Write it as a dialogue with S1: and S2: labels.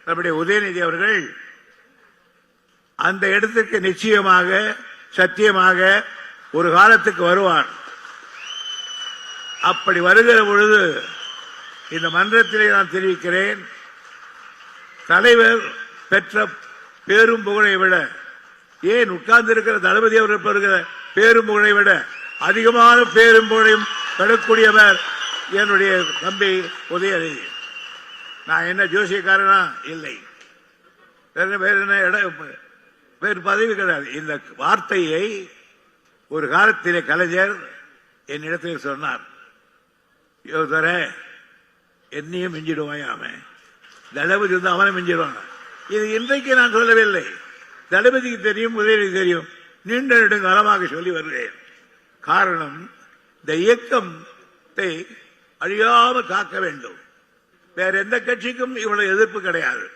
S1: நம்முடைய உதயநிதி அவர்கள் அந்த இடத்துக்கு நிச்சயமாக சத்தியமாக ஒரு காலத்துக்கு வருவார். அப்படி வருகிற பொழுது இந்த மன்றத்திலே நான் தெரிவிக்கிறேன், தலைவர் பெற்ற பேரும் புகழை விட, ஏன் உட்கார்ந்து இருக்கிற தளபதி அவர்கள் பெறுகிற பேரும் புகழை விட அதிகமான பேரும் புகழையும் பெறக்கூடியவர் என்னுடைய தம்பி உதயநிதி. நான் என்ன ஜோசியக்காரனா? இல்லை. வேறு பதவி கிடையாது. இந்த வார்த்தையை ஒரு காலத்திலே கலைஞர் என்னிடத்தில் சொன்னார், யோதர என்னையும் மிஞ்சிடுவாயாம, தளபதி வந்து அவனை மிஞ்சிடுவாங்க. இது இன்றைக்கு நான் சொல்லவில்லை, தளபதிக்கு தெரியும், உதயநிதி தெரியும், நீண்ட நெடுங்காலமாக சொல்லி வருகிறேன். காரணம், இந்த இயக்கத்தை அழியாமல் காக்க வேண்டும். வேற எந்த கட்சிக்கும் இவ்வளவு எதிர்ப்பு கிடையாது.